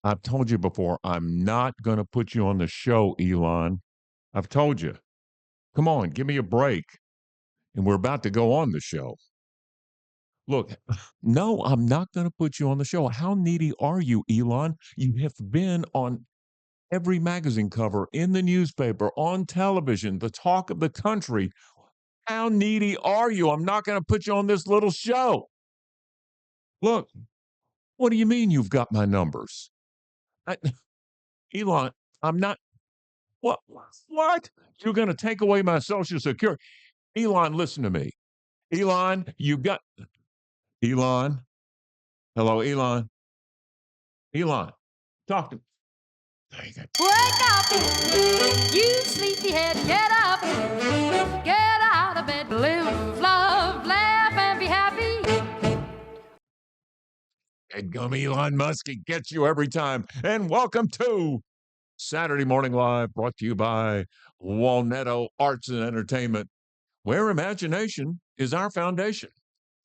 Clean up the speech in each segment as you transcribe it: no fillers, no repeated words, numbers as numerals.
I've told you before, I'm not going to put you on the show, Elon. I've told you. Come on, give me a break. And we're about to go on the show. Look, no, I'm not going to put you on the show. How needy are you, Elon? You have been on every magazine cover, in the newspaper, on television, the talk of the country. How needy are you? I'm not going to put you on this little show. Look, what do you mean you've got my numbers? I, Elon, I'm not. What? What? You're going to take away my Social Security? Elon, listen to me. Elon, you got. Elon. Hello, Elon. Elon, talk to me. There you go. Wake up, you sleepyhead, get up, get out of bed, live, love, laugh, and be happy. And come Elon Musk, he gets you every time. And welcome to Saturday Morning Live, brought to you by Walnetto Arts and Entertainment, where imagination is our foundation.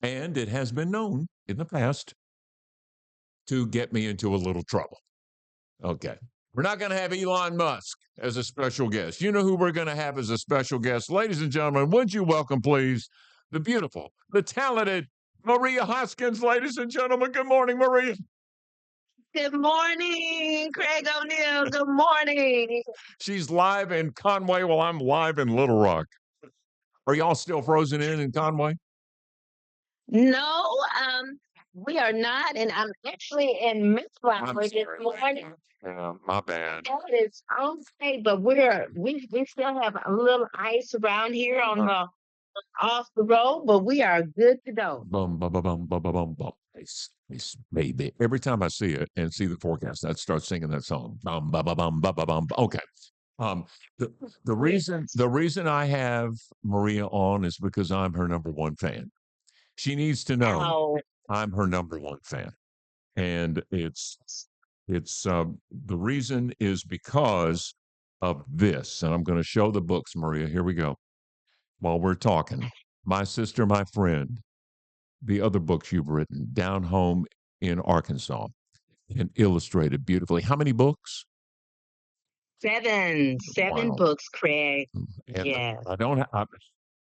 And it has been known in the past to get me into a little trouble. Okay. We're not going to have Elon Musk as a special guest. You know who we're going to have as a special guest? Ladies and gentlemen, would you welcome, please, the beautiful, the talented Maria Hoskins, ladies and gentlemen. Good morning, Maria. Good morning, Craig O'Neill. Good morning. She's live in Conway while I'm live in Little Rock. Are y'all still frozen in Conway? No, we are not, and I'm actually in Midflower this morning. Yeah, my bad. That is okay, but we still have a little ice around here on the off the road, but we are good to go. Bum, bum, bum, bum, bum, bum, bum, bum. Ice, baby. Every time I see it and see the forecast, I'd start singing that song. Bum, bum, bum, bum, bum, bum, bum. Okay. Um, the, the reason I have Maria on is because I'm her number one fan. She needs to know Oh, I'm her number one fan, and it's the reason is because of this. And I'm going to show the books, Maria. Here we go. While we're talking, my sister, my friend, the other books you've written, Down Home in Arkansas, and illustrated beautifully. How many books? seven Wow. books, Craig. And Yeah.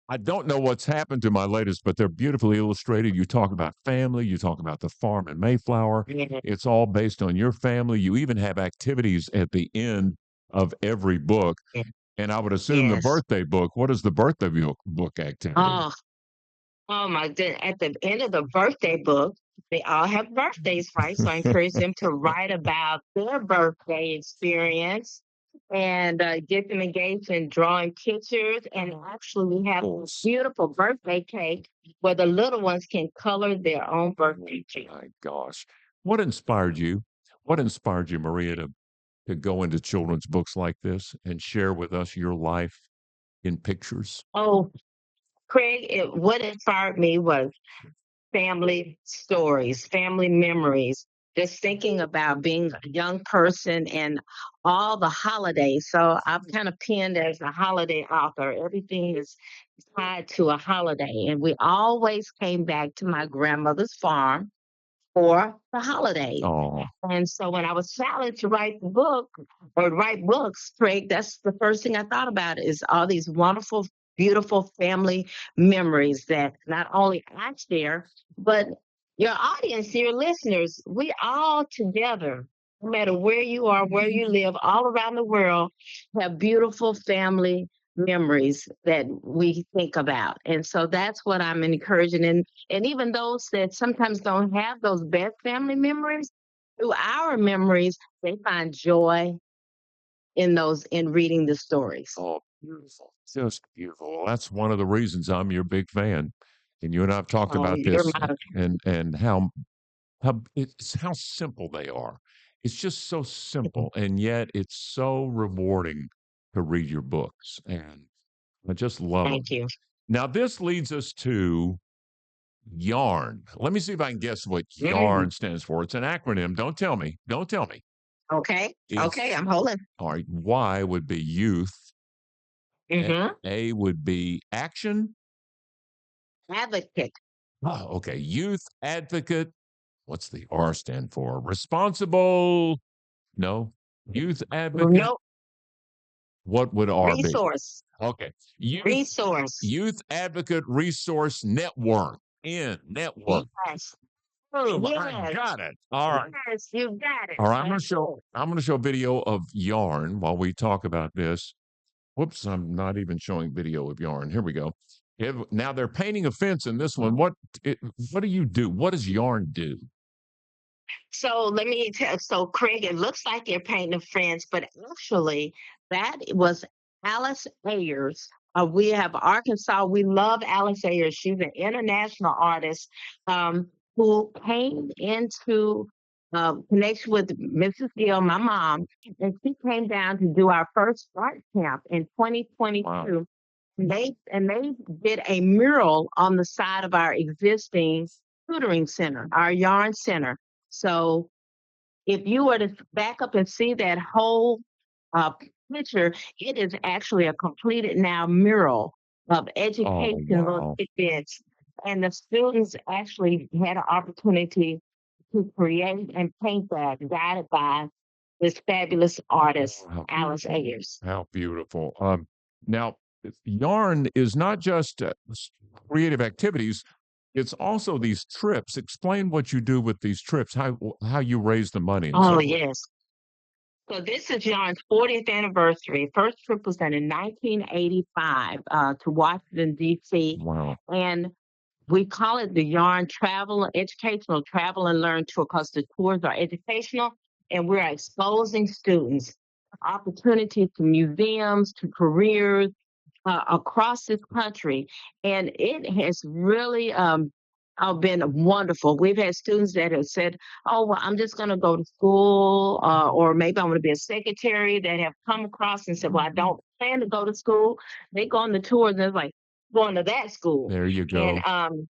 I don't know what's happened to my latest, but they're beautifully illustrated. You talk about family, you talk about the farm in Mayflower. Yeah. It's all based on your family. You even have activities at the end of every book. And I would assume the Yes. birthday book. What is the birthday book activity? Oh my goodness. At the end of the birthday book, they all have birthdays, right? So I encourage them to write about their birthday experience and get them engaged in drawing pictures. And actually, we have this beautiful birthday cake where the little ones can color their own birthday cake. My gosh. What inspired you? What inspired you, Maria, to go into children's books like this and share with us your life in pictures? Oh, Craig, what inspired me was family stories, family memories, just thinking about being a young person and all the holidays. So I'm kind of pinned as a holiday author. Everything is tied to a holiday. And we always came back to my grandmother's farm for the holidays. Oh, And so when I was challenged to write the book or write books, Craig, that's the first thing I thought about is all these wonderful, beautiful family memories that not only I share, but your audience, your listeners, we all together, no matter where you are, where you live, all around the world, have beautiful family memories that we think about. And so that's what I'm encouraging. And even those that sometimes don't have those best family memories, through our memories, they find joy in those in reading the stories. oh, beautiful. Just beautiful. Well, that's one of the reasons I'm your big fan. And you and I have talked Oh, about you're this my and how it's how simple they are. It's just so simple, and yet it's so rewarding to read your books. And I just love them. thank you. Now, this leads us to YARN. Let me see if I can guess what Mm, YARN stands for. It's an acronym. Don't tell me. Don't tell me. okay. Okay, It's I'm holding. all right. Y would be youth. Mm-hmm. A would be action. Advocate. Oh, okay. Youth advocate. What's the R stand for? Responsible. No? Youth advocate? No What would R be? resource. Okay. Resource. Youth Advocate Resource Network. Network. Yes. Boom. I Yes. got it. All right. Yes, you got it. All right. I'm gonna show video of yarn while we talk about this. Whoops, I'm not even showing video of yarn. Here we go. Now they're painting a fence in this one. What do you do? What does yarn do? So let me tell. So Craig, it looks like you're painting a fence, but actually, that was Alice Ayers. We have Arkansas. We love Alice Ayers. She's an international artist who came into connection with Mrs. Gill, my mom, and she came down to do our first art camp in Wow. 2022. They did a mural on the side of our existing tutoring center, our yarn center. So if you were to back up and see that whole uh, picture, it is actually a completed now mural of Oh, educational wow. tidbits. And the students actually had an opportunity to create and paint that, guided by this fabulous artist, Wow. Alice Ayers. How beautiful. Now, yarn is not just creative activities, it's also these trips. Explain what you do with these trips, how you raise the money and so Oh, forth. yes. So this is John's 40th anniversary. First trip was done in 1985 to Washington, D.C. Wow. And we call it the Yarn Travel, Educational Travel and Learn Tour because the tours are educational and we're exposing students opportunities to museums, to careers, across this country, and it has really been wonderful. We've had students that have said, "Oh, well, I'm just going to go to school, or maybe I'm going to be a secretary." That have come across and said, "Well, I don't plan to go to school." They go on the tour and they're like, "Going to that school," There you and go.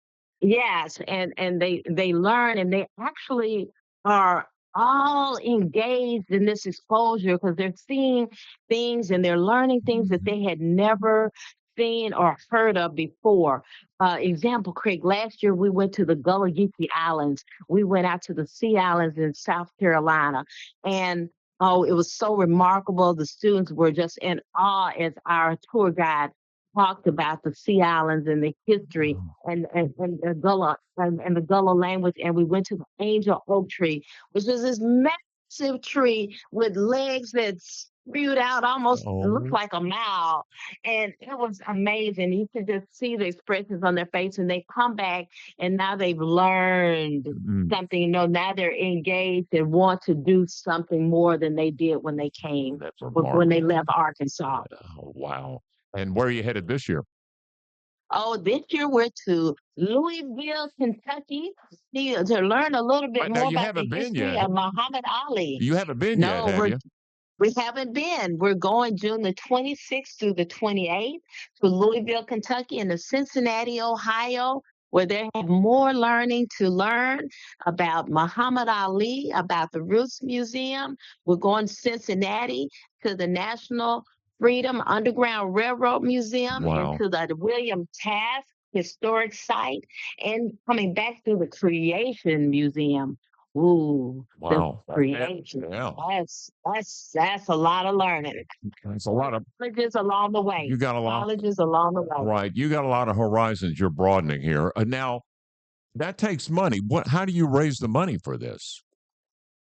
yes, and they learn and they actually are all engaged in this exposure because they're seeing things and they're learning things that they had never seen or heard of before. Example, Craig, last year we went to the Gullah Geechee Islands. We went out to the Sea Islands in South Carolina. And oh, it was so remarkable. The students were just in awe as our tour guide talked about the Sea Islands and the history and the Gullah and the Gullah language. And we went to the Angel Oak Tree, which was this massive tree with legs that spewed out almost looked Oh, like a mile. And it was amazing. You could just see the expressions on their face, and they come back and now they've learned mm, something. Now they're engaged and want to do something more than they did when they came, that's when they remarkable. left Arkansas. Oh, wow. And where are you headed this year? Oh, this year we're to Louisville, Kentucky, to learn a little bit Right now, more you about the haven't been history yet. of Muhammad Ali. You haven't been yet, No, have you? we haven't been. We're going June the 26th through the 28th to Louisville, Kentucky, and to Cincinnati, Ohio, where they have more learning to learn about Muhammad Ali, about the Roots Museum. We're going to Cincinnati to the National Freedom Underground Railroad Museum and Wow. to the William Taft Historic Site, and coming back to the Creation Museum. Ooh, the Wow. creation. Yeah. That's a lot of learning. That's a lot of, Colleges along the way. you got a lot, Colleges along the way. right. You got a lot of horizons you're broadening here. Now, that takes money. How do you raise the money for this?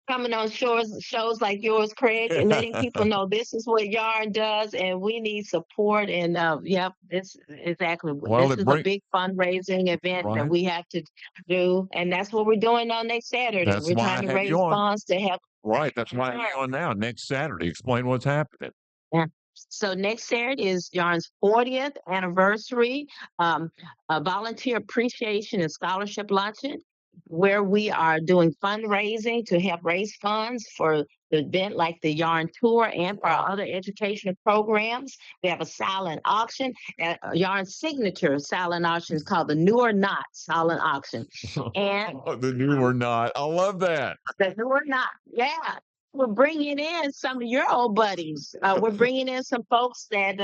Coming on shows like yours, Craig, and letting people know this is what Yarn does, and we need support. And yep, this exactly. Well, This it is a bring big fundraising event that right. we have to do, and that's what we're doing on next Saturday. That's We're why trying I to have you raise on. funds to help. Right. That's why I have you on now. Next Saturday. Explain what's happening. Yeah. So next Saturday is Yarn's 40th anniversary, a volunteer appreciation and scholarship luncheon, where we are doing fundraising to help raise funds for the event like the Yarn Tour and for our other educational programs. We have a silent auction, Yarn's signature silent auction is called the New or Not silent auction. And The new or not. I love that. the New or Not, yeah. We're bringing in some of your old buddies. We're bringing in some folks that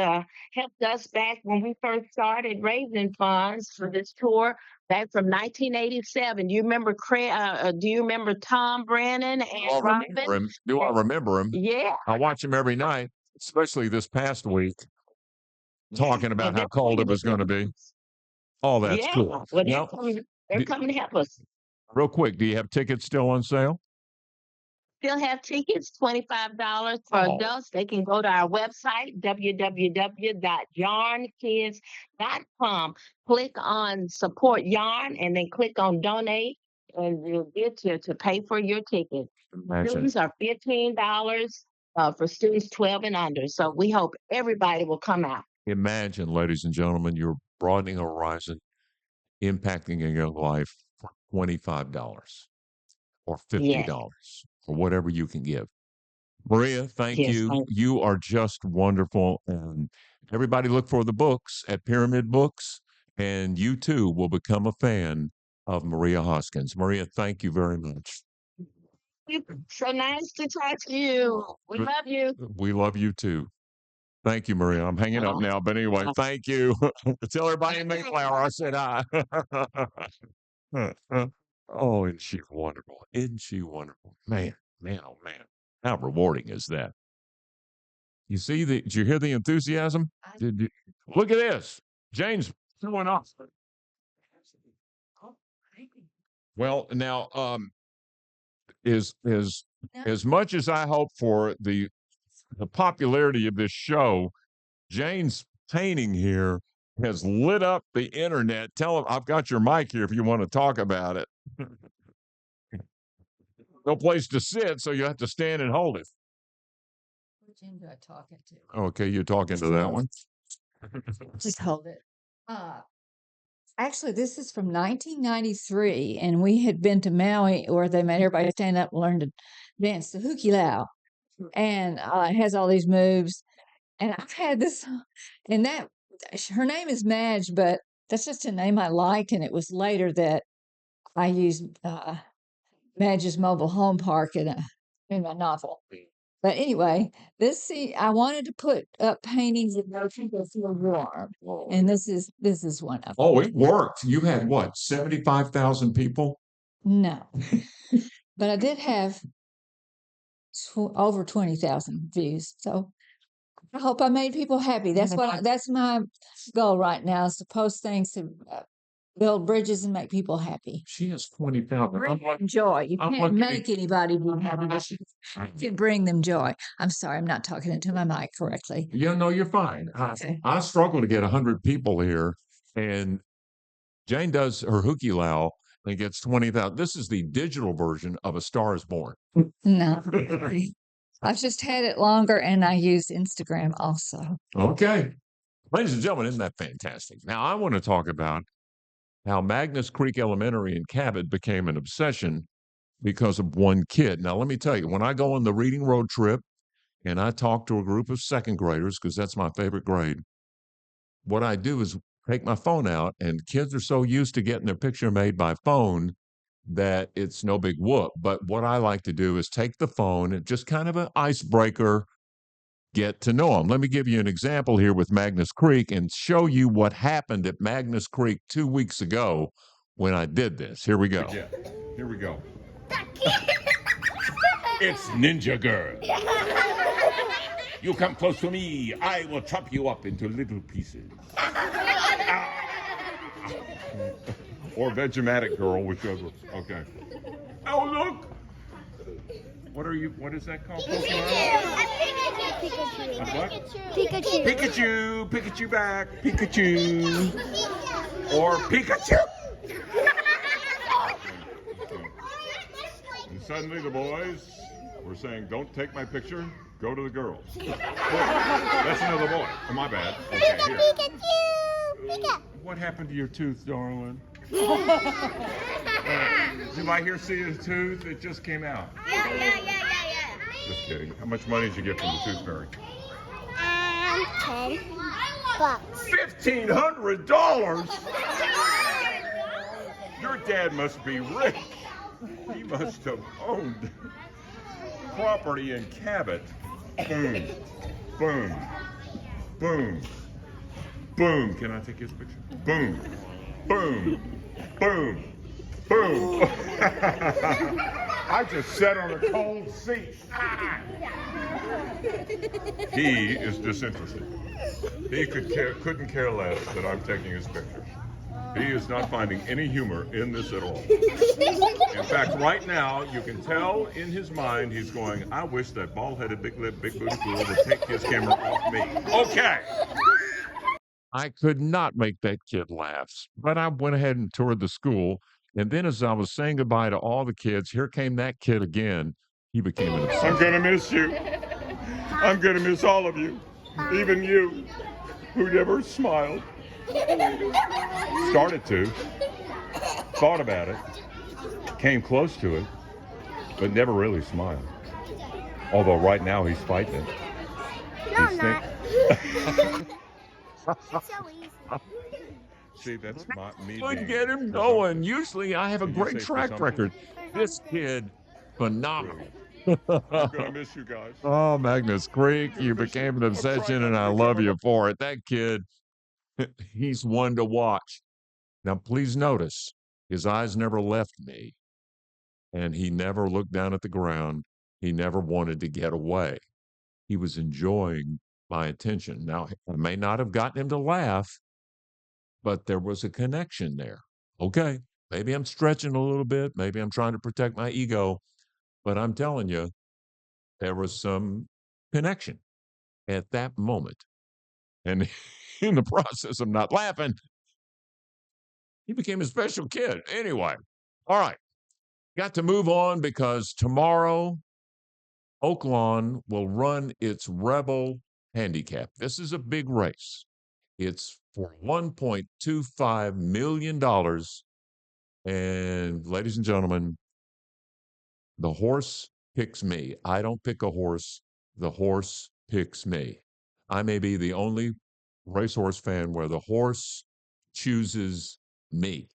helped us back when we first started raising funds for this tour. That's from 1987. You remember do you remember Tom Brennan and I Robin? remember him. Do I remember him? Yeah. I watch him every night, especially this past week, talking about And how they're cold it coming was to going to help be. us. Oh, that's Yeah. cool. Well, Now, they're d- coming to help us. real quick, do you have tickets still on sale? Still have tickets, $25 for Oh, adults. They can go to our website, www.yarnkids.com. Click on support yarn and then click on donate, and you'll get to pay for your ticket. imagine. Students are $15 for students 12 and under. So we hope everybody will come out. Imagine, ladies and gentlemen, you're broadening a horizon, impacting a young life for $25 or Yes, $50 or whatever you can give. Maria, thank yes. you. You are just wonderful. And everybody look for the books at Pyramid Books, and you too will become a fan of Maria Hoskins. Maria, thank you very much. So nice to talk to you. We love you. We love you too. Thank you, Maria. I'm hanging up now. But anyway, thank you. Tell everybody in Mayflower I said hi. Oh, isn't she wonderful? Isn't she wonderful? Man, man, oh man. How rewarding is that? You see did you hear the enthusiasm? Look at this. Jane's showing off. Well, now, as much as I hope for the popularity of this show, Jane's painting here has lit up the internet. Tell him I've got your mic here if you want to talk about it. No place to sit, so you have to stand and hold it. Which end do I talk into? Okay, you're talking to that one. Just hold it. Actually, this is from 1993, and we had been to Maui where they made everybody stand up and learn to dance the hula. And it has all these moves. And I've had this, and that her name is Madge, but that's just a name I liked. And it was later that I used Madge's mobile home park in my novel. But anyway, I wanted to put up paintings that make people feel warm, and this is one of them. Oh, it worked. You had what, 75,000 people? No, but I did have over 20,000 views. So I hope I made people happy. That's my goal right now, is to post things to build bridges and make people happy. She has 20,000. Bring them joy. You can't make anybody be happy, but you can bring them joy. I'm sorry, I'm not talking into my mic correctly. Yeah, no, you're fine. Okay. I struggle to get 100 people here, and Jane does her hula and gets 20,000. This is the digital version of A Star is Born. No, I've just had it longer, and I use Instagram also. Okay. Ladies and gentlemen, isn't that fantastic? Now, I want to talk about how Magness Creek Elementary in Cabot became an obsession because of one kid. Now, let me tell you, when I go on the reading road trip and I talk to a group of second graders, because that's my favorite grade, what I do is take my phone out, and kids are so used to getting their picture made by phone that it's no big whoop. But what I like to do is take the phone and just kind of an icebreaker, get to know them. Let me give you an example here with Magness Creek and show you what happened at Magness Creek 2 weeks ago when I did this. Here we go. Here we go. It's Ninja Girl. You come close to me, I will chop you up into little pieces. Or Vegematic Girl, whichever. Okay. Oh, look! What is that called? Pikachu. What? Pikachu. Pikachu! Pikachu back! Pikachu! Or Pikachu! And suddenly the boys were saying, don't take my picture, go to the girls. That's another boy. Oh, my bad. Okay, here. Pikachu. What happened to your tooth, darling? Did I hear see a tooth? It just came out. Yeah. Just kidding. How much money did you get from the tooth fairy? $10. $1,500? Your dad must be rich. He must have owned property in Cabot. Boom. Boom. Boom. Boom. Can I take his picture? Boom. Boom. Boom. Boom. I just sat on a cold seat. He is disinterested. He couldn't care less that I'm taking his pictures. He is not finding any humor in this at all. In fact, right now, you can tell in his mind he's going, I wish that bald-headed, big-lipped, big-booty fool would take his camera off me. Okay. I could not make that kid laugh, but I went ahead and toured the school. And then as I was saying goodbye to all the kids, here came that kid again. He became an obsession. I'm going to miss you. I'm going to miss all of you. Even you, who never smiled. Started to, thought about it, came close to it, but never really smiled. Although right now he's fighting it. No, I'm not. It's so easy. See, that's me. Couldn't get him going. Usually I have a great track record. This kid, phenomenal. I'm gonna miss you guys. Oh, Magness Creek, you became an obsession, and I love you for it. That kid, he's one to watch. Now, please notice, his eyes never left me, and he never looked down at the ground. He never wanted to get away. He was enjoying my attention. Now, I may not have gotten him to laugh, but there was a connection there. Okay, maybe I'm stretching a little bit. Maybe I'm trying to protect my ego, but I'm telling you, there was some connection at that moment. And in the process of not laughing, he became a special kid. Anyway, all right. Got to move on because tomorrow, Elon will run its Rebel Handicap. This is a big race. It's for $1.25 million. And ladies and gentlemen, the horse picks me. I don't pick a horse. The horse picks me. I may be the only racehorse fan where the horse chooses me.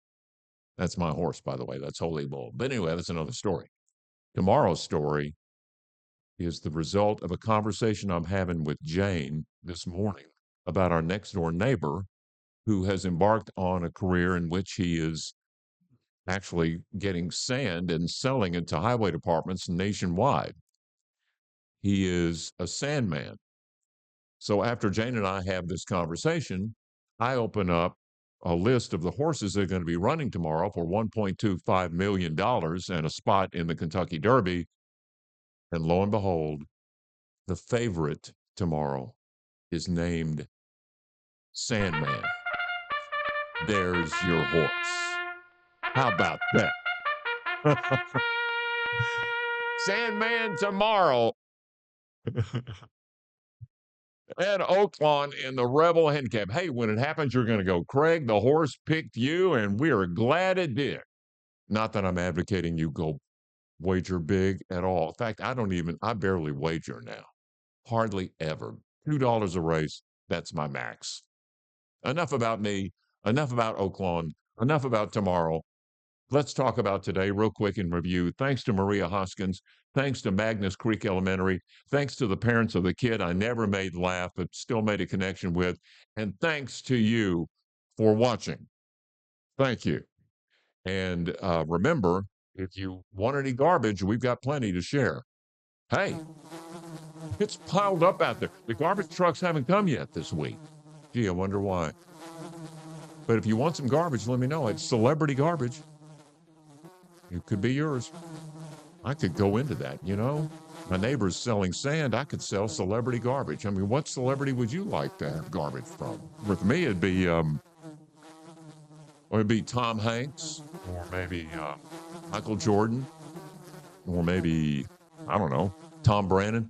That's my horse, by the way. That's Holy Bull. But anyway, that's another story. Tomorrow's story is the result of a conversation I'm having with Jane this morning about our next door neighbor who has embarked on a career in which he is actually getting sand and selling it to highway departments nationwide. He is a Sandman. So after Jane and I have this conversation, I open up a list of the horses that are going to be running tomorrow for $1.25 million and a spot in the Kentucky Derby. And lo and behold, the favorite tomorrow is named Sandman. There's your horse. How about that? Sandman tomorrow at Oaklawn in the Rebel Handicap. Hey, when it happens, you're going to go, Craig, the horse picked you, and we are glad it did. Not that I'm advocating you go wager big at all. In fact, I barely wager now. Hardly ever. $2 a race, that's my max. Enough about me, enough about Oaklawn, enough about tomorrow. Let's talk about today real quick in review. Thanks to Maria Hoskins. Thanks to Magness Creek Elementary. Thanks to the parents of the kid I never made laugh, but still made a connection with. And thanks to you for watching. Thank you. And remember, if you want any garbage, we've got plenty to share. Hey, it's piled up out there. The garbage trucks haven't come yet this week. Gee, I wonder why. But if you want some garbage, let me know. It's celebrity garbage. It could be yours. I could go into that, you know. My neighbor's selling sand. I could sell celebrity garbage. I mean, what celebrity would you like to have garbage from? With me, it'd be Tom Hanks, or maybe Michael Jordan, or maybe, I don't know, Tom Brannon.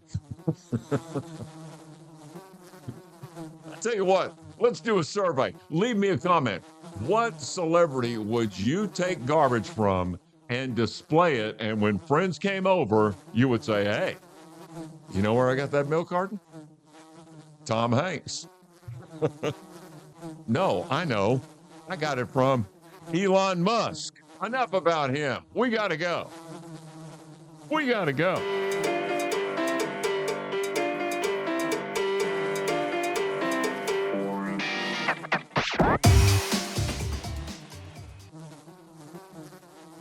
I tell you what, let's do a survey. Leave me a comment. What celebrity would you take garbage from and display it? And when friends came over, you would say, hey, you know where I got that milk carton? Tom Hanks. No, I know. I got it from Elon Musk. Enough about him. We got to go. We got to go.